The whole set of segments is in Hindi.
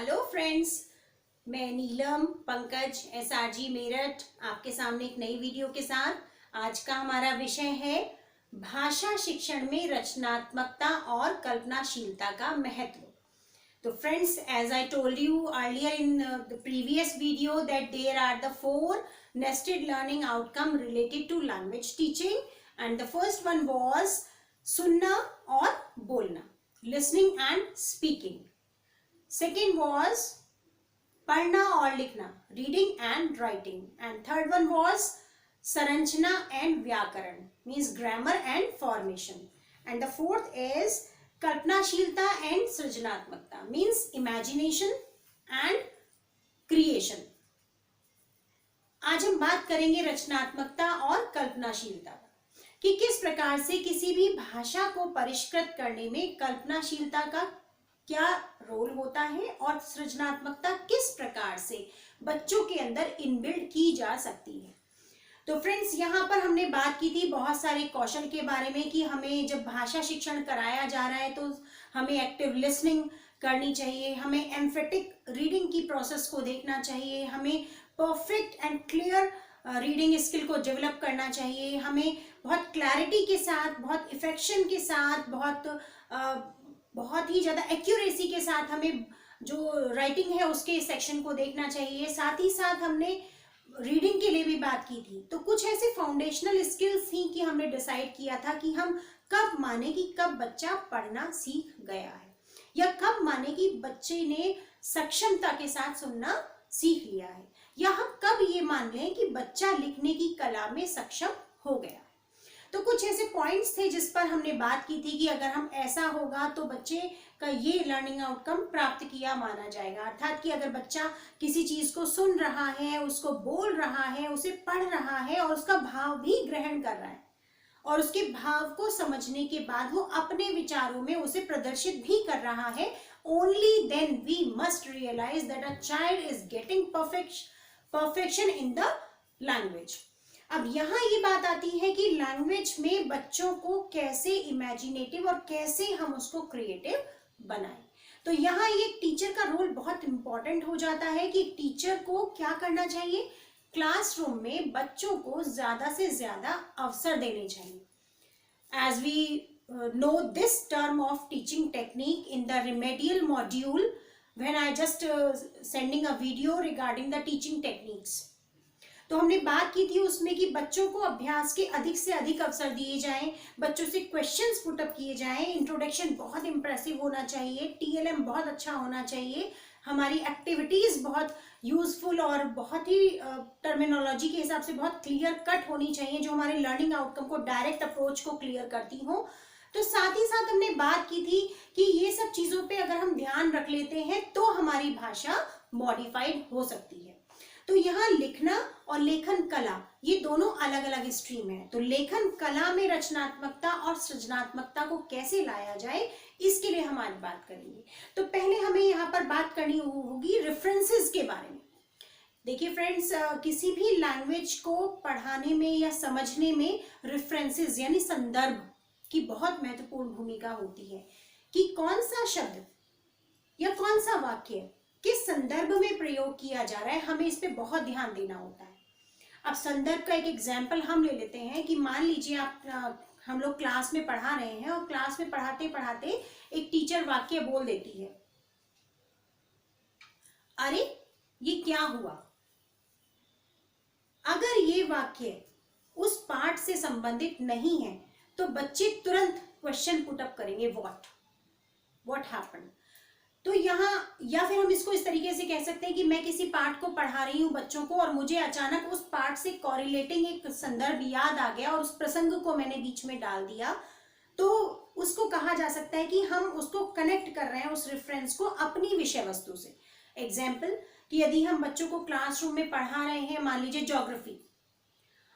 हेलो फ्रेंड्स, मैं नीलम पंकज एसआरजी मेरठ आपके सामने एक नई वीडियो के साथ। आज का हमारा विषय है भाषा शिक्षण में रचनात्मकता और कल्पनाशीलता का महत्व। तो friends, as I told you earlier in the previous video that there are the 4 nested learning outcome related to language teaching, and the first one was सुनना और बोलना, listening and speaking. Second was पढ़ना और लिखना, reading and writing, and third one was संरचना and व्याकरण, means grammar and formation, and the fourth is कल्पनाशीलता and सृजनात्मकता, means imagination and creation. आज हम बात करेंगे रचनात्मकता और कल्पनाशीलता कि किस प्रकार से किसी भी भाषा को परिष्कृत करने में कल्पनाशीलता का क्या रोल होता है और सृजनात्मकता किस प्रकार से बच्चों के अंदर इनबिल्ड की जा सकती है। तो फ्रेंड्स, यहाँ पर हमने बात की थी बहुत सारे कौशल के बारे में कि हमें जब भाषा शिक्षण कराया जा रहा है तो हमें एक्टिव लिसनिंग करनी चाहिए, हमें एम्फेटिक रीडिंग की प्रोसेस को देखना चाहिए, हमें perfect and clear reading skill को डेवलप करना चाहिए, हमें बहुत क्लैरिटी के साथ, बहुत इफेक्शन के साथ, बहुत ही ज़्यादा एक्यूरेसी के साथ हमें जो राइटिंग है उसके सेक्शन को देखना चाहिए। साथ ही साथ हमने रीडिंग के लिए भी बात की थी। तो कुछ ऐसे फाउंडेशनल स्किल्स थी कि हमने डिसाइड किया था कि हम कब माने कि कब बच्चा पढ़ना सीख गया है, या कब माने कि बच्चे ने सक्षमता के साथ सुनना सीख लिया है, या हम कब ये मान लें कि बच्चा लिखने की कला में सक्षम हो गया। तो कुछ ऐसे पॉइंट्स थे जिस पर हमने बात की थी कि अगर हम ऐसा होगा तो बच्चे का ये लर्निंग आउटकम प्राप्त किया माना जाएगा। अर्थात कि अगर बच्चा किसी चीज को सुन रहा है, उसको बोल रहा है, उसे पढ़ रहा है और उसका भाव भी ग्रहण कर रहा है और उसके भाव को समझने के बाद वो अपने विचारों में उसे प्रदर्शित भी कर रहा है, only then we must realise that a child is getting perfection in the language. अब यहाँ ये बात आती है कि लैंग्वेज में बच्चों को कैसे इमेजिनेटिव और कैसे हम उसको क्रिएटिव बनाएं। तो यहाँ ये टीचर का रोल बहुत इंपॉर्टेंट हो जाता है कि टीचर को क्या करना चाहिए, क्लासरूम में बच्चों को ज्यादा से ज्यादा अवसर देने चाहिए। As we know this term of teaching technique in the remedial module when I just sending a video regarding the teaching techniques. तो हमने बात की थी उसमें कि बच्चों को अभ्यास के अधिक से अधिक अवसर दिए जाएं, बच्चों से क्वेश्चंस पुट अप किए जाएं, इंट्रोडक्शन बहुत इंप्रेसिव होना चाहिए, टीएलएम बहुत अच्छा होना चाहिए, हमारी एक्टिविटीज बहुत यूजफुल और बहुत ही टर्मिनोलॉजी के हिसाब से बहुत क्लियर कट होनी चाहिए जो हमारे लर्निंग आउटकम को, डायरेक्ट अप्रोच को क्लियर करती हो। तो साथ ही साथ हमने बात की थी कि ये सब चीजों पे अगर हम ध्यान रख लेते हैं तो हमारी भाषा मॉडिफाइड हो सकती है। तो यहाँ लिखना और लेखन कला ये दोनों अलग अलग स्ट्रीम है। तो लेखन कला में रचनात्मकता और सृजनात्मकता को कैसे लाया जाए, इसके लिए हम आज बात करेंगे। तो पहले हमें यहाँ पर बात करनी होगी रेफरेंसेस के बारे में। देखिए फ्रेंड्स, किसी भी लैंग्वेज को पढ़ाने में या समझने में रेफरेंसेस यानी संदर्भ की बहुत महत्वपूर्ण भूमिका होती है कि कौन सा शब्द या कौन सा वाक्य किस संदर्भ में प्रयोग किया जा रहा है, हमें इस पे बहुत ध्यान देना होता है। अब संदर्भ का एक एग्जाम्पल हम ले लेते हैं कि मान लीजिए हम लोग क्लास में पढ़ा रहे हैं और क्लास में पढ़ाते पढ़ाते एक टीचर वाक्य बोल देती है, अरे ये क्या हुआ। अगर ये वाक्य उस पाठ से संबंधित नहीं है तो बच्चे तुरंत क्वेश्चन पुट अप करेंगे, व्हाट हैपेंड। तो यहाँ या फिर हम इसको इस तरीके से कह सकते हैं कि मैं किसी पाठ को पढ़ा रही हूँ बच्चों को और मुझे अचानक उस पाठ से कॉरिलेटिंग एक संदर्भ याद आ गया और उस प्रसंग को मैंने बीच में डाल दिया, तो उसको कहा जा सकता है कि हम उसको कनेक्ट कर रहे हैं उस रेफरेंस को अपनी विषय वस्तु से। एग्जाम्पल कि यदि हम बच्चों को क्लासरूम में पढ़ा रहे हैं, मान लीजिए ज्योग्राफी,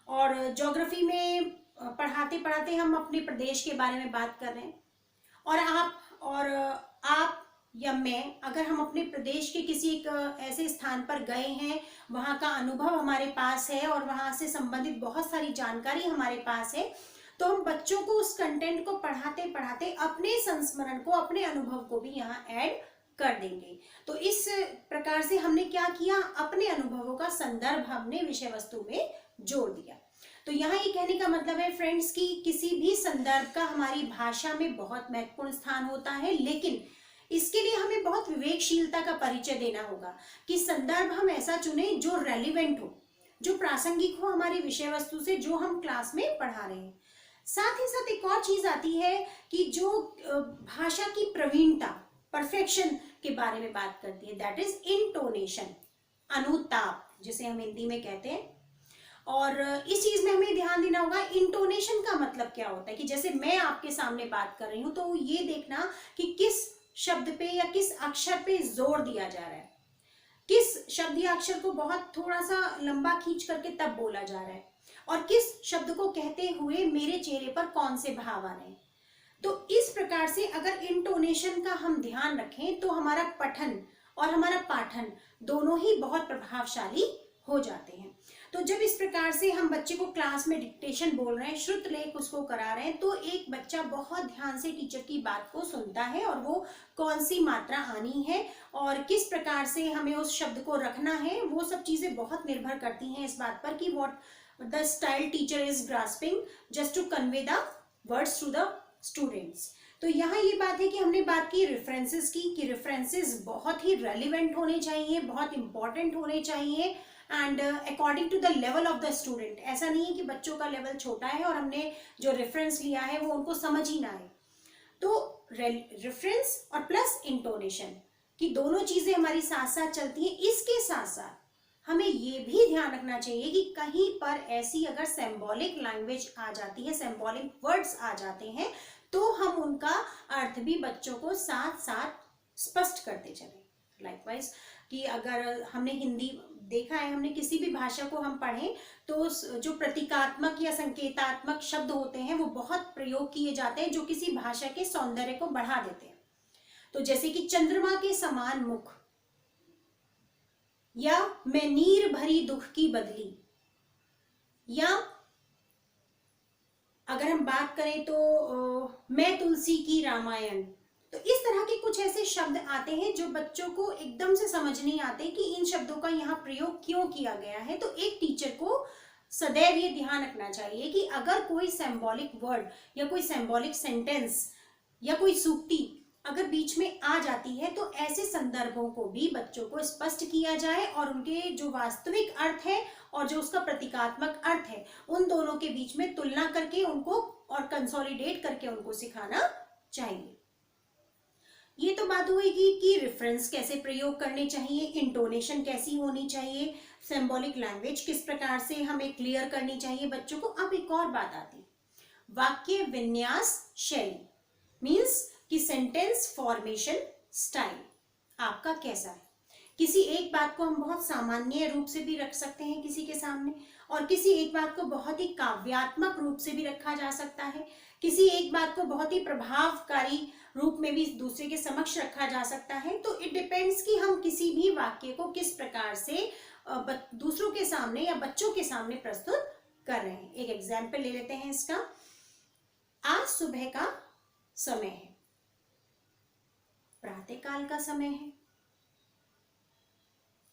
और ज्योग्राफी में पढ़ाते पढ़ाते हम अपने प्रदेश के बारे में बात कर रहे हैं और आप या मैं अगर हम अपने प्रदेश के किसी एक ऐसे स्थान पर गए हैं, वहाँ का अनुभव हमारे पास है और वहाँ से संबंधित बहुत सारी जानकारी हमारे पास है, तो हम बच्चों को उस कंटेंट को पढ़ाते पढ़ाते अपने संस्मरण को, अपने अनुभव को भी यहाँ ऐड कर देंगे। तो इस प्रकार से हमने क्या किया, अपने अनुभवों का संदर्भ हमने विषय वस्तु में जोड़ दिया। तो यहाँ ये कहने का मतलब है फ्रेंड्स कि किसी भी संदर्भ का हमारी भाषा में बहुत महत्वपूर्ण स्थान होता है, लेकिन इसके लिए हमें बहुत विवेकशीलता का परिचय देना होगा कि संदर्भ हम ऐसा चुने जो रेलिवेंट हो, जो प्रासंगिक हो हमारी विषय वस्तु से, जो हम क्लास में पढ़ा रहे हैं। साथ ही साथ एक और चीज आती है कि जो भाषा की प्रवीणता, परफेक्शन के बारे में बात करती है, दैट इज इंटोनेशन, अनुताप जिसे हम हिंदी में कहते हैं। और इस चीज में हमें ध्यान देना होगा, इंटोनेशन का मतलब क्या होता है कि जैसे मैं आपके सामने बात कर रही हूं तो ये देखना कि किस शब्द पे या किस अक्षर पे जोर दिया जा रहा है, किस शब्द या अक्षर को बहुत थोड़ा सा लंबा खींच करके तब बोला जा रहा है, और किस शब्द को कहते हुए मेरे चेहरे पर कौन से भाव आ रहे हैं। तो इस प्रकार से अगर इंटोनेशन का हम ध्यान रखें तो हमारा पठन और हमारा पाठन दोनों ही बहुत प्रभावशाली हो जाते हैं। तो जब इस प्रकार से हम बच्चे को क्लास में डिक्टेशन बोल रहे हैं, श्रुत लेख उसको करा रहे हैं, तो एक बच्चा बहुत ध्यान से टीचर की बात को सुनता है और वो कौन सी मात्रा आनी है और किस प्रकार से हमें उस शब्द को रखना है, वो सब चीजें बहुत निर्भर करती हैं इस बात पर कि what the style teacher is grasping just to convey the words to the students. तो यहाँ ये बात है कि हमने बात की रेफरेंसेस की, कि रेफरेंसेस बहुत ही रेलिवेंट होने चाहिए, बहुत इंपॉर्टेंट होने चाहिए and according to the level of the student. ऐसा नहीं है कि बच्चों का लेवल छोटा है और हमने जो रेफरेंस लिया है वो उनको समझ ही ना आए। तो रेफरेंस और प्लस इंटोनेशन की दोनों चीजें हमारी साथ साथ चलती हैं। इसके साथ साथ हमें ये भी ध्यान रखना चाहिए कि कहीं पर ऐसी अगर सिंबॉलिक लैंग्वेज आ जाती है, सिंबॉलिक वर्ड्स आ जाते हैं, तो हम उनका अर्थ भी बच्चों को साथ साथ स्पष्ट करते चले। लाइकवाइज कि अगर हमने हिंदी देखा है, हमने किसी भी भाषा को हम पढ़ें तो जो प्रतीकात्मक या संकेतात्मक शब्द होते हैं वो बहुत प्रयोग किए जाते हैं जो किसी भाषा के सौंदर्य को बढ़ा देते हैं। तो जैसे कि चंद्रमा के समान मुख, या मैं नीर भरी दुख की बदली, या अगर हम बात करें तो मैं तुलसी की रामायण। तो इस तरह के कुछ ऐसे शब्द आते हैं जो बच्चों को एकदम से समझ नहीं आते कि इन शब्दों का यहाँ प्रयोग क्यों किया गया है। तो एक टीचर को सदैव ये ध्यान रखना चाहिए कि अगर कोई सिंबॉलिक वर्ड या कोई सिंबॉलिक सेंटेंस या कोई सूक्ति अगर बीच में आ जाती है तो ऐसे संदर्भों को भी बच्चों को स्पष्ट किया जाए और उनके जो वास्तविक अर्थ है और जो उसका प्रतीकात्मक अर्थ है उन दोनों के बीच में तुलना करके उनको और कंसोलिडेट करके उनको सिखाना चाहिए। ये तो बात हुई कि रेफरेंस कैसे प्रयोग करने चाहिए, इंटोनेशन कैसी होनी चाहिए, सिंबॉलिक लैंग्वेज किस प्रकार से हमें क्लियर करनी चाहिए बच्चों को। अब एक और बात आती है, वाक्य विन्यास शैली, मीन्स कि सेंटेंस फॉर्मेशन स्टाइल आपका कैसा है। किसी एक बात को हम बहुत सामान्य रूप से भी रख सकते हैं किसी के सामने, और किसी एक बात को बहुत ही काव्यात्मक रूप से भी रखा जा सकता है, किसी एक बात को बहुत ही प्रभावकारी रूप में भी दूसरे के समक्ष रखा जा सकता है। तो इट डिपेंड्स कि हम किसी भी वाक्य को किस प्रकार से दूसरों के सामने या बच्चों के सामने प्रस्तुत कर रहे हैं। एक एग्जाम्पल ले लेते हैं इसका। आज सुबह का समय है, प्रातःकाल का समय है,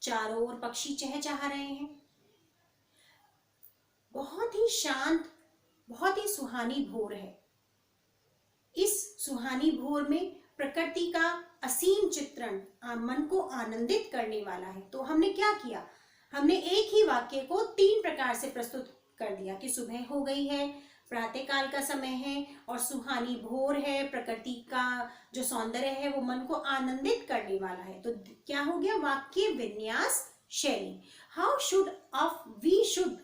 चारों ओर पक्षी चहचहा रहे हैं, बहुत ही शांत, बहुत ही सुहानी भोर है। इस सुहानी भोर में प्रकृति का असीम चित्रण मन को आनंदित करने वाला है। तो हमने क्या किया, हमने एक ही वाक्य को 3 प्रकार से प्रस्तुत कर दिया कि सुबह हो गई है, प्रातःकाल का समय है और सुहानी भोर है, प्रकृति का जो सौंदर्य है वो मन को आनंदित करने वाला है। तो क्या हो गया, वाक्य विन्यास शैली। How should we should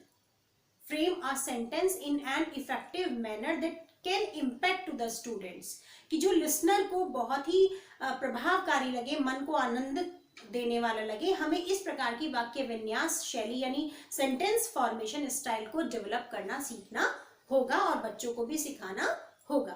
frame a sentence in an effective manner that can impact to the students, कि जो लिसनर को बहुत ही प्रभावकारी लगे, मन को आनंदित देने वाला लगे। हमें इस प्रकार की वाक्य विन्यास शैली यानी सेंटेंस फॉर्मेशन स्टाइल को डेवलप करना सीखना होगा और बच्चों को भी सिखाना होगा।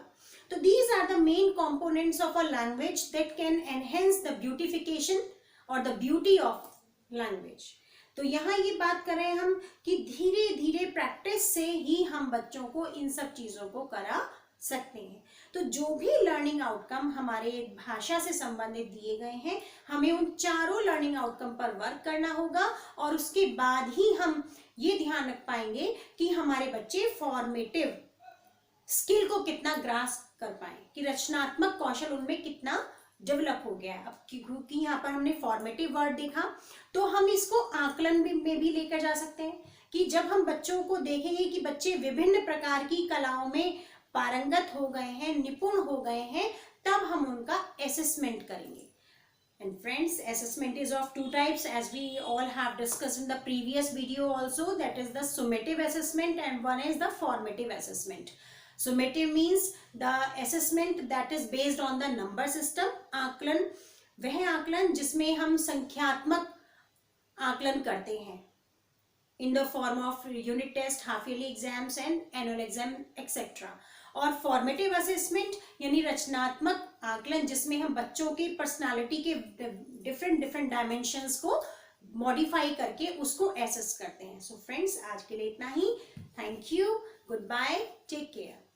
तो these are the main components of a language that can enhance the beautification or the beauty of language। तो यहाँ ये बात कर रहे हैं हम कि धीरे धीरे प्रैक्टिस से ही हम बच्चों को इन सब चीजों को करा सकते हैं। तो जो भी लर्निंग आउटकम हमारे भाषा से संबंधित दिए गए हैं, हमें उन चारों लर्निंग आउटकम पर वर्क करना होगा और उसके बाद ही हम ये ध्यान रख पाएंगे कि हमारे बच्चे फॉर्मेटिव स्किल को कितना ग्रास्प कर पाए, कि रचनात्मक कौशल उनमें कितना डेवलप हो गया है। अब क्योंकि यहाँ पर हमने फॉर्मेटिव वर्ड देखा, तो हम इसको आकलन में भी लेकर जा सकते हैं कि जब हम बच्चों को देखेंगे कि बच्चे विभिन्न प्रकार की कलाओं में पारंगत हो गए हैं, निपुण हो गए हैं, तब हम उनका असेसमेंट करेंगे। And friends, assessment is of two types, as we all have discussed in the previous video also, that is the summative assessment and one is the formative assessment. Summative means the assessment that is based on the number system. आकलन वह आकलन जिसमें हम संख्यात्मक आकलन करते हैं in the form of unit test, half yearly exams and annual exam etc. और फॉर्मेटिव असेसमेंट यानी रचनात्मक आकलन जिसमें हम बच्चों के पर्सनालिटी के डिफरेंट डायमेंशंस को मॉडिफाई करके उसको एसेस करते हैं। सो फ्रेंड्स, आज के लिए इतना ही। Thank you, goodbye, take care.